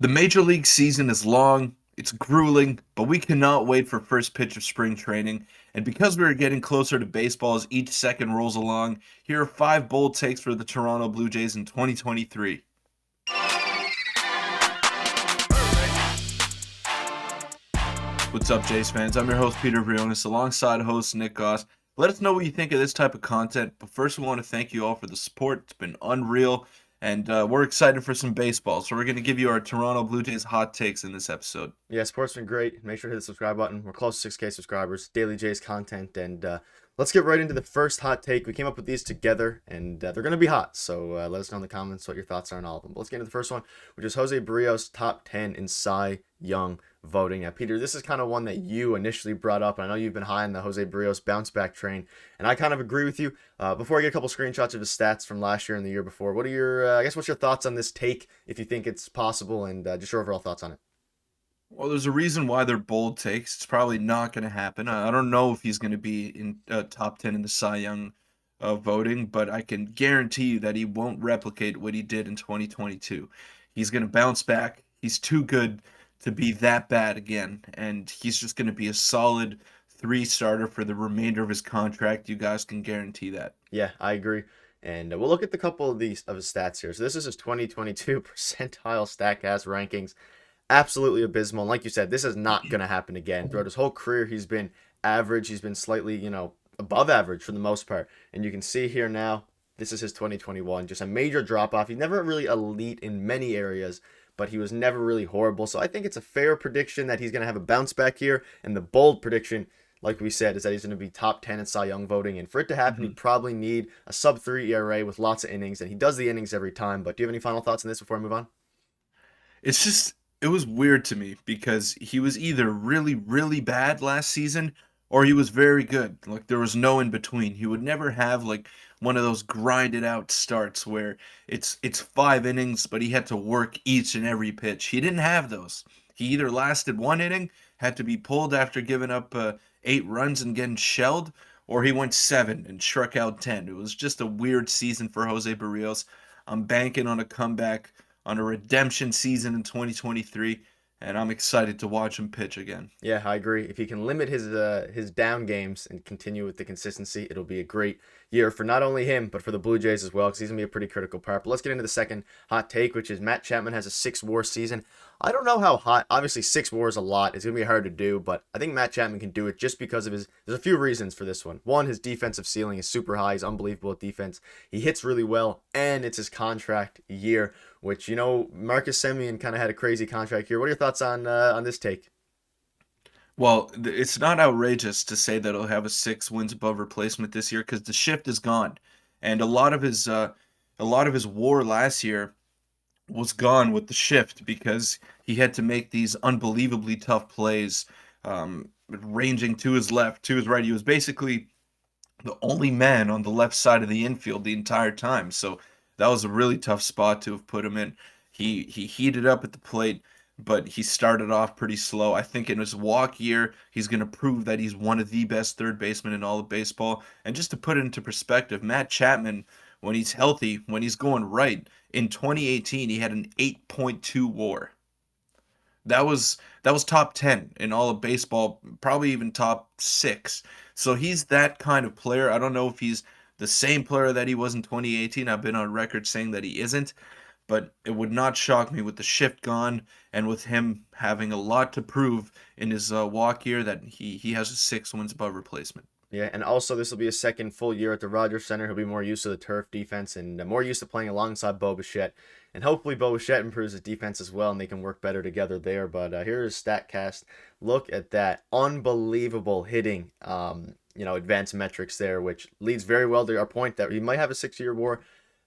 The Major League season is long, it's grueling, but we cannot wait for first pitch of spring training. And because we are getting closer to baseball as each second rolls along, here are five bold takes for the Toronto Blue Jays in 2023. What's up, Jays fans? I'm your host, Peter Vryonis, alongside host Nick Gosse. Let us know what you think of this type of content, but first we want to thank you all for the support. It's been unreal, and we're excited for some baseball. So we're going to give you our Toronto Blue Jays hot takes in this episode. Yeah, sport's been great. Make sure to hit the subscribe button. We're close to 6K subscribers, daily Jays content, and let's get right into the first hot take. We came up with these together, and they're going to be hot. So let us know in the comments what your thoughts are on all of them. But let's get into the first one, which is Jose Berrios top 10 in Cy Young voting. Now, Peter, this is kind of one that you initially brought up, and I know you've been high on the Jose Berrios bounce back train, and I kind of agree with you. Before I get a couple screenshots of his stats from last year and the year before, what are your, what's your thoughts on this take, if you think it's possible, and just your overall thoughts on it? Well, there's a reason why they're bold takes. It's probably not going to happen. I don't know if he's going to be in top 10 in the Cy Young voting, but I can guarantee you that he won't replicate what he did in 2022. He's going to bounce back. He's too good to be that bad again, and he's just going to be a solid three starter for the remainder of his contract. You guys can guarantee that. Yeah, I agree. And we'll look at the couple of these of his stats here. So this is his 2022 percentile Statcast rankings. Absolutely abysmal. And like you said, this is not going to happen again. Throughout his whole career, he's been average. He's been slightly, above average for the most part. And you can see here now, this is his 2021. Just a major drop off. He's never really elite in many areas, but he was never really horrible. So I think it's a fair prediction that he's going to have a bounce back here. And the bold prediction, like we said, is that he's going to be top 10 in Cy Young voting. And for it to happen, Mhm. he'd probably need a sub 3 ERA with lots of innings. And he does the innings every time. But do you have any final thoughts on this before I move on? It was weird to me because he was either really, really bad last season or he was very good. Like there was no in between. He would never have like one of those grinded out starts where it's five innings, but he had to work each and every pitch. He didn't have those. He either lasted one inning, had to be pulled after giving up 8 runs and getting shelled, or he went seven and struck out 10. It was just a weird season for Jose Barrios. I'm banking on a comeback on a redemption season in 2023, and I'm excited to watch him pitch again. Yeah, I agree. If he can limit his down games and continue with the consistency, it'll be a great year for not only him but for the Blue Jays as well, because he's gonna be a pretty critical part. But let's get into the second hot take, which is Matt Chapman has a 6 WAR season. I don't know how hot. Obviously, 6 WAR is a lot. It's gonna be hard to do, but I think Matt Chapman can do it just because of his. There's a few reasons for this one. One, his defensive ceiling is super high. He's unbelievable at defense. He hits really well, and it's his contract year, which Marcus Semien kind of had a crazy contract here. What are your thoughts on this take? Well, it's not outrageous to say that he'll have a 6 wins above replacement this year because the shift is gone, and a lot of his WAR last year was gone with the shift because he had to make these unbelievably tough plays, ranging to his left, to his right. He was basically the only man on the left side of the infield the entire time. So that was a really tough spot to have put him in. He heated up at the plate, but he started off pretty slow. I think in his walk year, he's going to prove that he's one of the best third basemen in all of baseball. And just to put it into perspective, Matt Chapman, when he's healthy, when he's going right, in 2018 he had an 8.2 WAR. That was top 10 in all of baseball, probably even top 6. So he's that kind of player. I don't know if he's the same player that he was in 2018. I've been on record saying that he isn't, but it would not shock me with the shift gone and with him having a lot to prove in his walk year that he has a 6 wins above replacement. Yeah, and also this will be a second full year at the Rogers Center. He'll be more used to the turf defense and more used to playing alongside Bo Bichette. And hopefully Bo Bichette improves his defense as well, and they can work better together there. But here's Statcast. Look at that unbelievable hitting, advanced metrics there, which leads very well to our point that he might have a 6-year WAR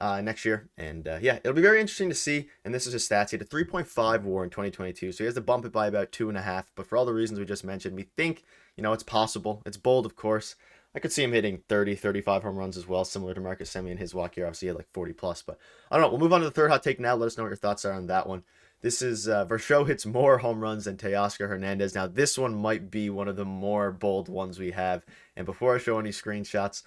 next year. And yeah, it'll be very interesting to see. And this is his stats. He had a 3.5 WAR in 2022, so he has to bump it by about 2.5. But for all the reasons we just mentioned, we think it's possible. It's bold, of course. I could see him hitting 30, 35 home runs as well, similar to Marcus Semien in his walk year. Obviously, he had like 40 plus. But I don't know. We'll move on to the third hot take now. Let us know what your thoughts are on that one. This is Varsho hits more home runs than Teoscar Hernandez. Now, this one might be one of the more bold ones we have. And before I show any screenshots,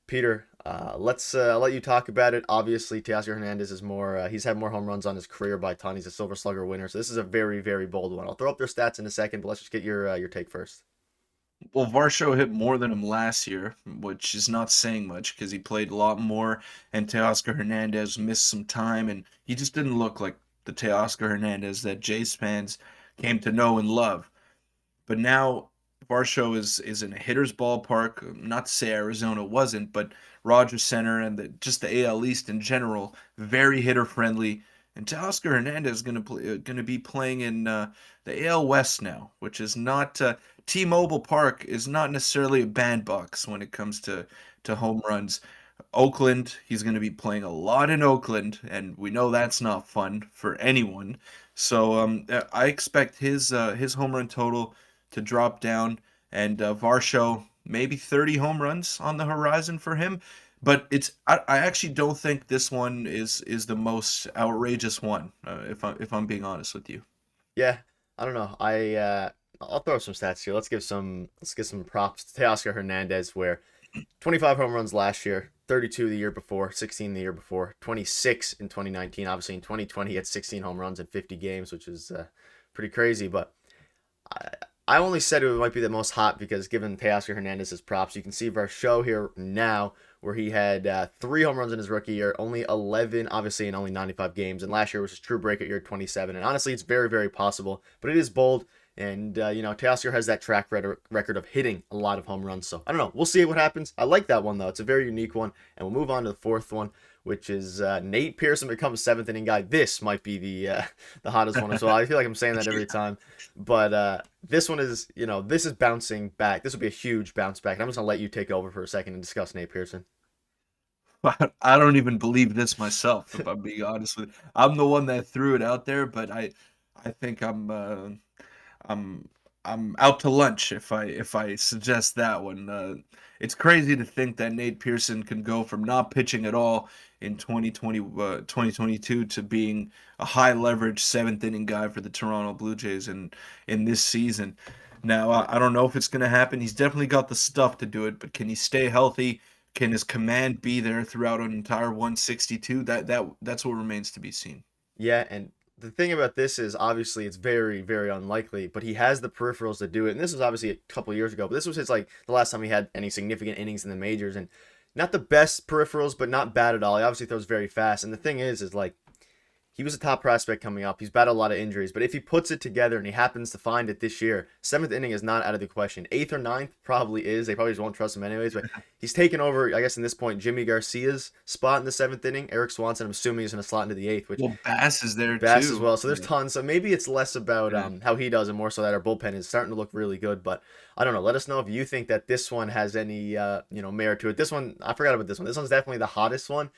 Peter, let's let you talk about it. Obviously, Teoscar Hernandez is more. He's had more home runs on his career by a ton. He's a Silver Slugger winner, so this is a very, very bold one. I'll throw up their stats in a second, but let's just get your take first. Well, Varsho hit more than him last year, which is not saying much because he played a lot more, and Teoscar Hernandez missed some time, and he just didn't look like the Teoscar Hernandez that Jays fans came to know and love. But now Varsho is in a hitter's ballpark. Not to say Arizona wasn't, but Rogers Center and just the AL East in general, very hitter friendly. And Teoscar Hernandez is going to be playing in the AL West now, which is not T-Mobile Park is not necessarily a bandbox when it comes to home runs. Oakland, he's going to be playing a lot in Oakland, and we know that's not fun for anyone. So I expect his home run total to drop down, and Varsho maybe 30 home runs on the horizon for him. But I actually don't think this one is the most outrageous one, if I'm being honest with you. Yeah, I don't know. I'll throw some stats here. Let's give some props to Teoscar Hernandez, where 25 home runs last year, 32 the year before, 16 the year before, 26 in 2019. Obviously, in 2020, he had 16 home runs in 50 games, which is pretty crazy. But I, I only said it might be the most hot because given Teoscar Hernandez's props, you can see Varsho here now, where he had 3 home runs in his rookie year, only 11, obviously, in only 95 games. And last year was his true breakout year, 27. And honestly, it's very, very possible, but it is bold. And, Teoscar has that record of hitting a lot of home runs. So I don't know. We'll see what happens. I like that one, though. It's a very unique one. And we'll move on to the fourth one, which is Nate Pearson becomes seventh inning guy. This might be the hottest one as well. I feel like I'm saying that every time. But this one is, this is bouncing back. This will be a huge bounce back. And I'm just going to let you take over for a second and discuss Nate Pearson. I don't even believe this myself, if I'm being honest with you. I'm the one that threw it out there, but I think I'm I'm out to lunch if I suggest that one. It's crazy to think that Nate Pearson can go from not pitching at all in 2022 to being a high leverage seventh inning guy for the Toronto Blue Jays in this season. Now I don't know if it's going to happen. He's definitely got the stuff to do it, but can he stay healthy? Can his command be there throughout an entire 162? That's what remains to be seen. Yeah, and the thing about this is obviously it's very, very unlikely, but he has the peripherals to do it. And this was obviously a couple of years ago, but this was his like the last time he had any significant innings in the majors, and not the best peripherals, but not bad at all. He obviously throws very fast. And the thing is like he was a top prospect coming up. He's battled a lot of injuries, but if he puts it together and he happens to find it this year, seventh inning is not out of the question. Eighth or ninth probably is. They probably just won't trust him anyways. But he's taken over, I guess, in this point, Jimmy Garcia's spot in the seventh inning. Eric Swanson, I'm assuming, is going to slot into the eighth, which Well, Bass is there Bass as too. well. So there's tons. So maybe it's less about Yeah. how he does and more so that our bullpen is starting to look really good. But I don't know. Let us know if you think that this one has any merit to it. This one, I forgot about this one. This one's definitely the hottest one.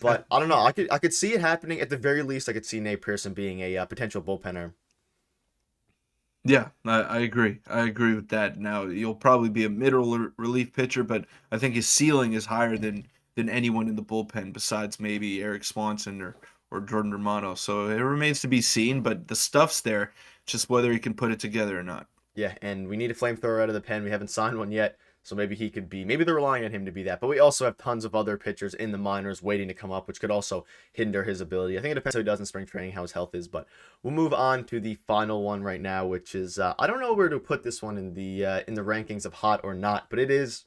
But I don't know. I could see it happening. At the very least, I could see Nate Pearson being a potential bullpen arm. Yeah, I agree. I agree with that. Now you'll probably be a middle relief pitcher, but I think his ceiling is higher than anyone in the bullpen besides maybe Eric Swanson or Jordan Romano. So it remains to be seen, but the stuff's there, just whether he can put it together or not. Yeah, and we need a flamethrower out of the pen. We haven't signed one yet, so maybe he could be. Maybe they're relying on him to be that. But we also have tons of other pitchers in the minors waiting to come up, which could also hinder his ability. I think it depends how he does in spring training, how his health is. But we'll move on to the final one right now, which is I don't know where to put this one in the rankings of hot or not, but it is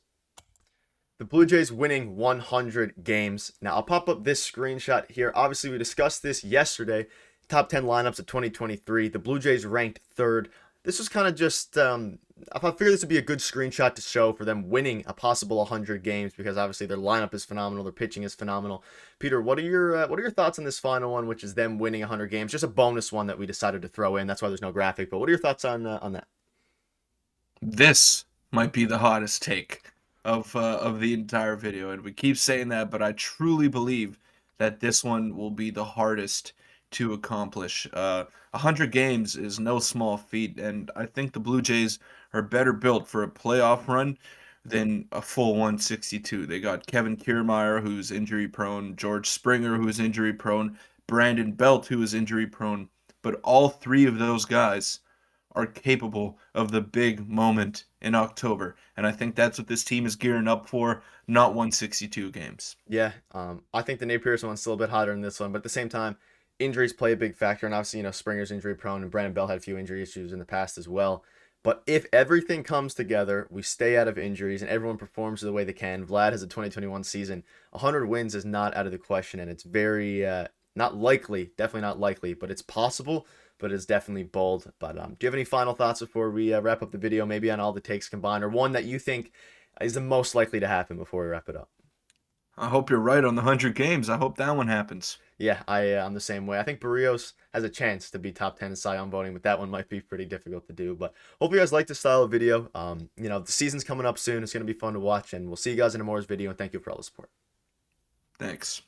the Blue Jays winning 100 games. Now I'll pop up this screenshot here. Obviously, we discussed this yesterday. Top 10 lineups of 2023. The Blue Jays ranked third. This was kind of just I figured this would be a good screenshot to show for them winning a possible 100 games because obviously their lineup is phenomenal, their pitching is phenomenal. Peter, what are your thoughts on this final one, which is them winning 100 games? Just a bonus one that we decided to throw in. That's why there's no graphic. But what are your thoughts on that? This might be the hottest take of the entire video, and we keep saying that, but I truly believe that this one will be the hardest to accomplish. 100 games is no small feat, and I think the Blue Jays are better built for a playoff run than a full 162. They got Kevin Kiermaier, who's injury prone, George Springer, who's injury prone, Brandon Belt, who is injury prone, but all three of those guys are capable of the big moment in October. And I think that's what this team is gearing up for, not 162 games. Yeah, I think the Nate Pearson one's still a bit hotter than this one, but at the same time, injuries play a big factor, and obviously, Springer's injury prone, and Brandon Bell had a few injury issues in the past as well. But if everything comes together, we stay out of injuries, and everyone performs the way they can, Vlad has a 2021 season. 100 wins is not out of the question, and it's very not likely, definitely not likely, but it's possible, but it's definitely bold. But do you have any final thoughts before we wrap up the video, maybe on all the takes combined, or one that you think is the most likely to happen before we wrap it up? I hope you're right on the 100 games. I hope that one happens. Yeah, I'm the same way. I think Berrios has a chance to be top 10 in Cy Young voting, but that one might be pretty difficult to do. But hope you guys like this style of video. The season's coming up soon. It's going to be fun to watch, and we'll see you guys in tomorrow's video, and thank you for all the support. Thanks.